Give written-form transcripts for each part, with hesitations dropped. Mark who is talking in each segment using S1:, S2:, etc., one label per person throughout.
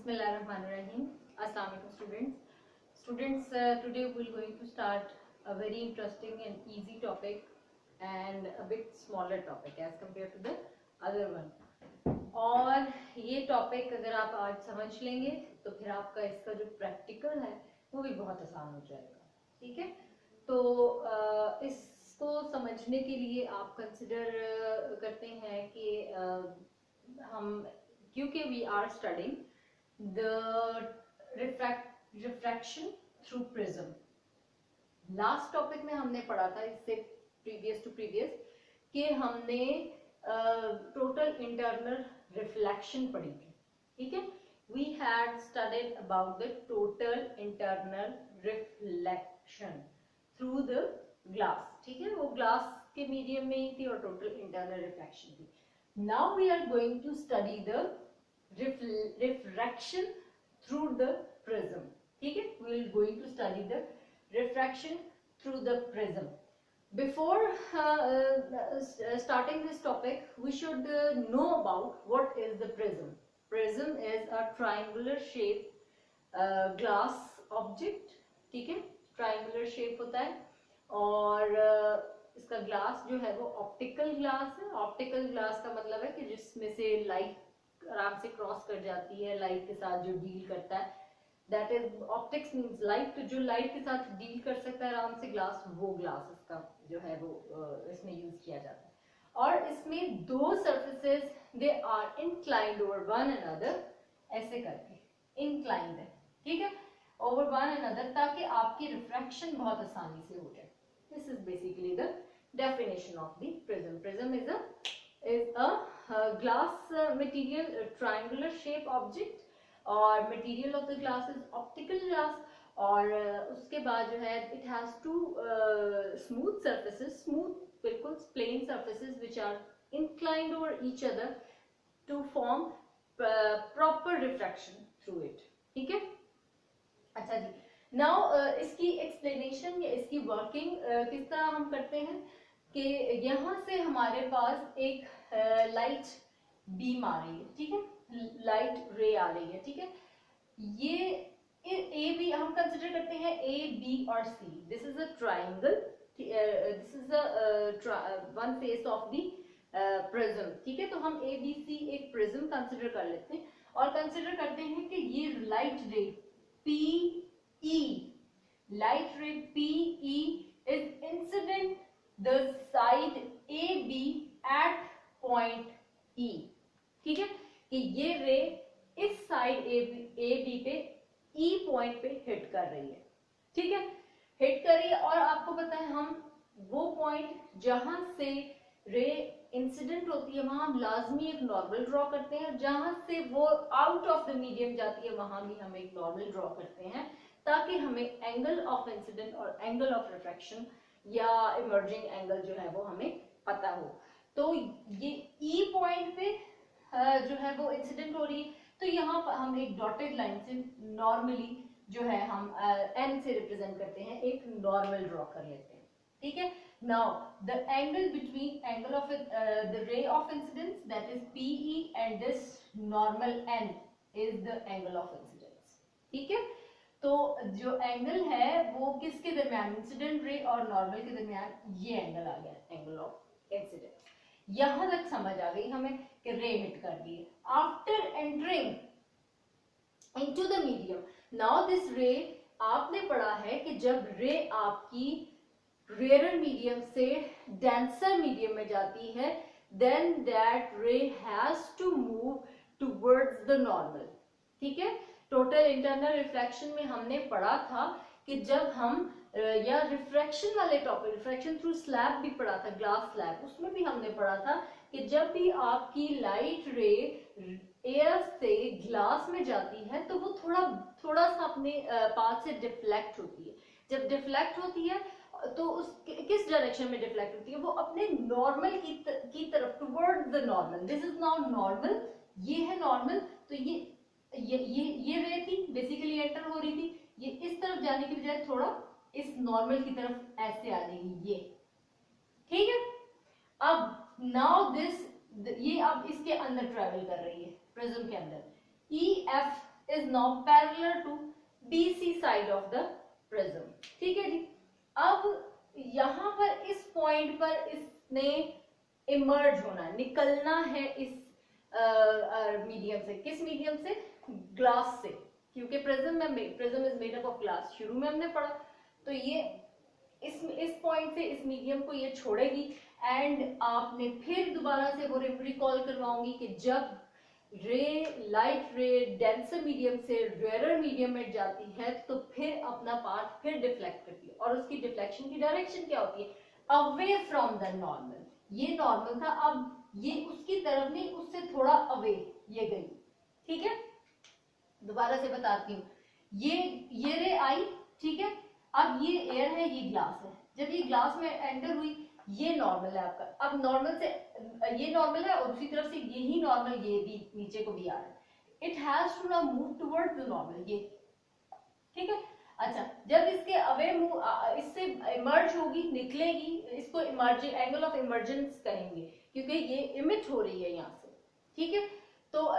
S1: Bismillahirrahmanirrahim. Assalamu alaikum students. Today we're going to start a very interesting and easy topic and a bit smaller topic as compared to the other one. और ये topic अगर आप आज समझ लेंगे तो फिर आपका इसका जो प्रैक्टिकल है वो भी बहुत आसान हो जाएगा. ठीक है, तो इसको समझने के लिए आप कंसिडर करते हैं कि हम क्योंकि we are studying the refraction through prism. Last topic में हमने पढ़ा था इससे प्रीवियस कि हमने टोटल इंटरनल रिफ्लेक्शन पढ़ी थी. ठीक है, we had studied about the total internal reflection through the glass. ठीक है, वो ग्लास के मीडियम में ही थी और टोटल इंटरनल रिफ्लेक्शन थी. Now we are going to study the refraction through the prism. ठीक है, we will going to study the refraction through the prism. Before starting this topic, we should know about what is the prism. Prism is a triangular shape glass object. ठीक है, triangular shape होता है और इसका glass जो है वो optical glass है. ऑप्टिकल ग्लास का मतलब है कि जिसमें से लाइट आराम से क्रॉस कर जाती है, लाइट के साथ जो डील करता है. That is optics means light. तो जो लाइट के साथ डील कर सकता है आराम से ग्लास, वो ग्लास इसका जो है वो इसमें यूज किया जाता है. और इसमें दो surfaces they are inclined over one another, ऐसे करके इंक्लाइंड है. ठीक है, ओवर वन अनदर, ताकि आपकी रिफ्रैक्शन बहुत आसानी से हो जाए. This is basically the definition of the prism. Prism is a glass material, triangular shape object, और material of the glass is optical glass. और उसके बाद जो है it has two smooth surfaces, smooth बिल्कुल plane surfaces which are inclined over each other to form proper refraction through it. ठीक है, अच्छा जी. नाउ इसकी एक्सप्लेनेशन या इसकी वर्किंग किस तरह हम करते हैं कि यहाँ से हमारे पास एक लाइट बीम आ रही है. ठीक है, लाइट रे आ रही है. ठीक है, ये ए बी हम कंसिडर करते हैं ए बी और C. This is a triangle, this is one face of the prism. ठीक है, तो हम ए बी सी एक प्रिज्म कंसिडर कर लेते हैं और कंसिडर करते हैं कि ये light ray P E, light ray P E is incident the side A B at point E. ठीक है, कि ये रे इस साइड ए बी पे ई पॉइंट पे हिट कर रही है. ठीक है, हिट कर रही है और आपको पता है हम वो पॉइंट जहां से रे इंसिडेंट होती है वहां हम लाजमी एक नॉर्मल ड्रॉ करते हैं. जहां से वो आउट ऑफ द मीडियम जाती है वहां भी हम एक नॉर्मल ड्रॉ करते हैं, ताकि हमें एंगल ऑफ इंसिडेंट और एंगल ऑफ रिफ्रैक्शन या इमर्जिंग एंगल जो है वो हमें पता हो. तो ये ई पॉइंट पे जो है वो इंसिडेंट हो रही है, तो यहाँ पर हम एक डॉटेड लाइन से नॉर्मली जो है हम एन से रिप्रेजेंट करते हैं, एक नॉर्मल ड्रॉ कर लेते हैं. ठीक है, now the angle between angle of the ray of incidence that is PE and this normal N is the angle of incidence. ठीक है, तो जो एंगल है वो किसके दरमियान, इंसिडेंट रे और नॉर्मल के दरमियान, ये एंगल आ गया, एंगल ऑफ इंसिडेंस. यहां तक समझ आ गई हमें कि रे हिट कर दी है. After entering into the medium, now this ray, आपने पढ़ा है कि जब रे आपकी रेयर मीडियम से डेंसर मीडियम में जाती है, then that ray has to move towards the normal. ठीक है, टोटल इंटरनल रिफ्लेक्शन में हमने पढ़ा था कि जब हम या रिफ्रैक्शन वाले टॉपिक, रिफ्रैक्शन थ्रू स्लैब भी पढ़ा था, ग्लास स्लैब, उसमें भी हमने पढ़ा था कि जब भी आपकी लाइट रे एयर से ग्लास में जाती है तो वो थोड़ा सा अपने पाथ से डिफ्लेक्ट होती है. जब डिफ्लेक्ट होती है तो उस किस डायरेक्शन में डिफ्लेक्ट होती है, वो अपने नॉर्मल की तरफ, towards the normal. This is now normal, ये है नॉर्मल. तो ये रे थी, बेसिकली एंटर हो रही थी, ये इस तरफ जाने की बजाय थोड़ा इस नॉर्मल की तरफ ऐसे आ जाएगी ये. ठीक है, अब नाउ ये अब इसके अंदर ट्रेवल कर रही है, प्रिज्म के अंदर. E F is now parallel to BC side of the prism. ठीक है जी। अब यहाँ पर इस पॉइंट पर इसने इमर्ज होना, निकलना है इस मीडियम से। किस मीडियम से? ग्लास से, क्योंकि prism is made up of glass, शुरू में हमने पढ़ा। तो ये इस पॉइंट से इस मीडियम को ये छोड़ेगी एंड आपने फिर दोबारा से वो रिकॉल करवाऊंगी कि जब रे, लाइट रे डेंसर मीडियम से रेयर मीडियम में जाती है तो फिर अपना पाथ फिर डिफ्लेक्ट करती है, और उसकी डिफ्लेक्शन की डायरेक्शन क्या होती है? Away from the normal. ये नॉर्मल था, अब ये उसकी तरफ नहीं, उससे थोड़ा अवे ये गई। ठीक है, दोबारा से बताती हूँ। ये रे आई, ठीक है, अब ये एयर है, ये ग्लास है, जब ये ग्लास में एंटर हुई, ये नॉर्मल है आपका। अब नॉर्मल से ये नॉर्मल है और दूसरी तरफ से यही नॉर्मल ये भी नीचे को भी आ रहा है। It has to now move towards the normal, ये ठीक है। अच्छा, जब इसके अवे मूव, इससे इमर्ज होगी, निकलेगी, इसको इमर्जिंग, एंगल ऑफ इमर्जेंस कहेंगे, क्योंकि ये इमिट हो रही है यहाँ से। ठीक है, तो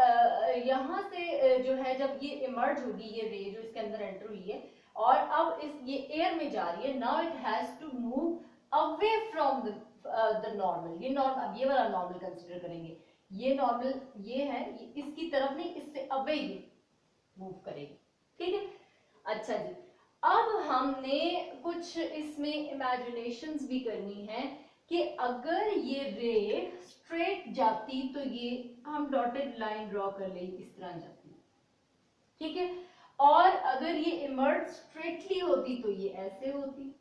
S1: यहाँ से जो है जब ये इमर्ज होगी, ये रे जो इसके अंदर एंटर हुई है और अब ये एयर में जा रही है, now it has to move away from the normal. ये नॉर्मल, अब ये वाला नॉर्मल कंसीडर करेंगे, ये नॉर्मल ये है, ये इसकी तरफ नहीं, इससे अवे ये मूव करेगी। ठीक है, अच्छा जी, अब हमने कुछ इसमें इमेजिनेशंस भी करनी है कि अगर ये रे स्ट्रेट जाती तो ये हम डॉटेड लाइन ड्रॉ कर ले, इस तरह जाती। ठीक है, और अगर ये इमर्ज स्ट्रेटली होती तो ये ऐसे होती।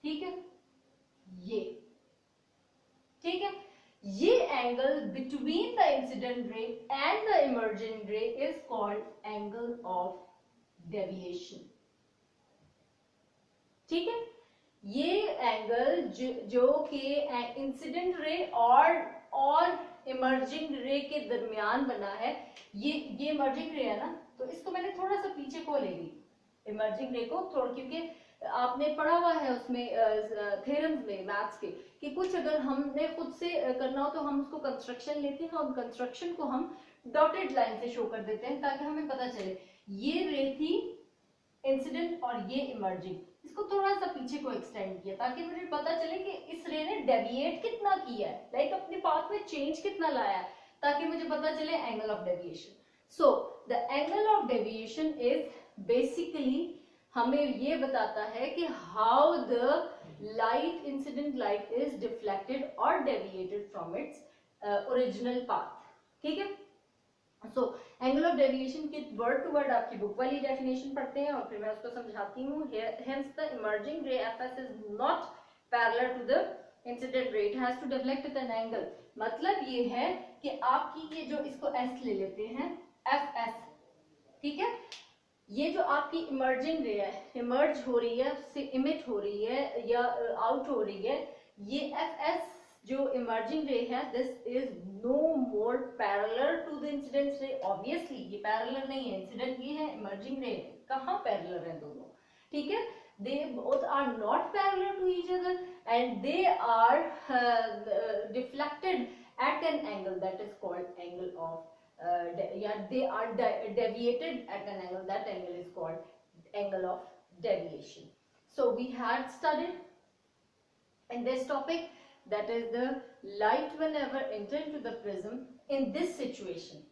S1: ठीक है, ये ठीक है, ये angle between the incident ray and the emerging ray is called angle of deviation. ठीक है, ये एंगल जो कि इंसिडेंट रे और इमर्जिंग रे के दरमियान बना है, ये इमर्जिंग रे है ना, तो इसको मैंने थोड़ा सा पीछे को ले ली, इमर्जिंग रे को थोड़ा, क्योंकि आपने पढ़ा हुआ है उसमें थ्योरम्स में मैथ्स के कि कुछ अगर हमने खुद से करना हो तो हम उसको कंस्ट्रक्शन लेते हैं और कंस्ट्रक्शन को हम डॉटेड लाइन से शो कर देते हैं ताकि हमें पता चले ये रे थी इंसिडेंट और ये इमर्जिंग। इसको थोड़ा सा पीछे को एक्सटेंड किया ताकि मुझे पता चले कि इस रे ने डेविएट कितना किया है, लाइक अपने पाथ में चेंज कितना लाया है, ताकि मुझे पता चले angle of deviation. So the angle of deviation is basically हमें ये बताता है कि how the light, incident light is deflected और deviated from its original path. ठीक है, सो एंगल ऑफ डेविएशन की वर्ड टू वर्ड आपकी बुक वाली डेफिनेशन पढ़ते हैं और फिर मैं उसको समझाती हूँ। Hence the emerging ray FS is not parallel to the incident ray, it has to deflect at an angle। मतलब ये है कि आपकी ये जो, इसको S ले लेते हैं, FS, ठीक है, ये जो आपकी इमर्जिंग रे है, इमर्ज हो रही है, उससे इमिट हो रही है या आउट हो रही है, ये FS जो इमर्जिंग रे है, this is no more parallel to the incident ray. Obviously ये पैरेलल नहीं है, इंसिडेंट ये है, इमर्जिंग रे कहाँ पैरेलल है दोनों। ठीक है, they both are not parallel to each other and they are deflected at an angle that is called angle of they are deviated at an angle, that angle is called angle of deviation. So we had studied in this topic, that is the light whenever enter into the prism in this situation,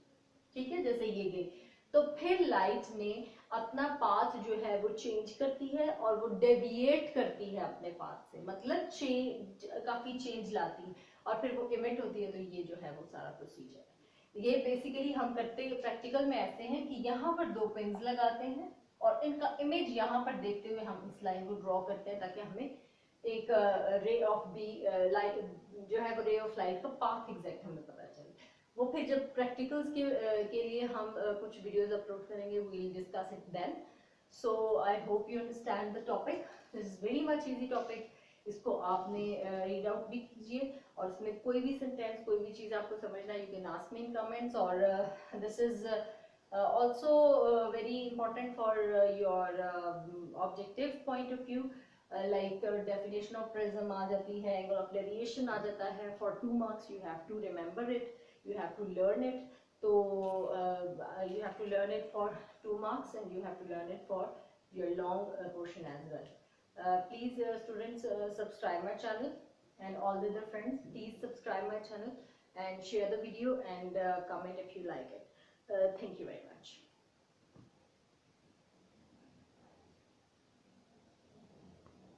S1: ठीक है, जैसे ये गई तो फिर light ने अपना path जो है वो चेंज करती है और वो डेविएट करती है अपने पाथ से, मतलब काफी चेंज लाती है और फिर वो इमिट होती है। तो ये जो है वो सारा प्रोसीजर है, ये बेसिकली हम करते प्रैक्टिकल में ऐसे हैं कि यहाँ पर दो पिन्स लगाते हैं और इनका इमेज यहाँ पर देखते हुए हम इस लाइन को ड्रॉ करते हैं ताकि हमें एक रे ऑफ बी लाइट जो है वो रे ऑफ लाइट का पाथ एग्जैक्ट हमें पता चले। वो फिर जब प्रैक्टिकल्स के लिए हम कुछ वीडियोस अपलोड करेंगे, we will discuss it then. So I hope you understand the topic, this is very much easy topic. इसको आपने रीड आउट भी कीजिए और इसमें कोई भी सेंटेंस, कोई भी चीज़ आपको समझना, you can ask me in comments. और this is also very important for your objective point of view, like definition of prism आ जाती है, angle of deviation आ जाता है। For 2 marks you have to remember it, you have to learn it, so you have to learn it for 2 marks and you have to learn it for your long portion as well. Please students subscribe my channel, and all the other friends please subscribe my channel and share the video and comment if you like it. Thank you very much.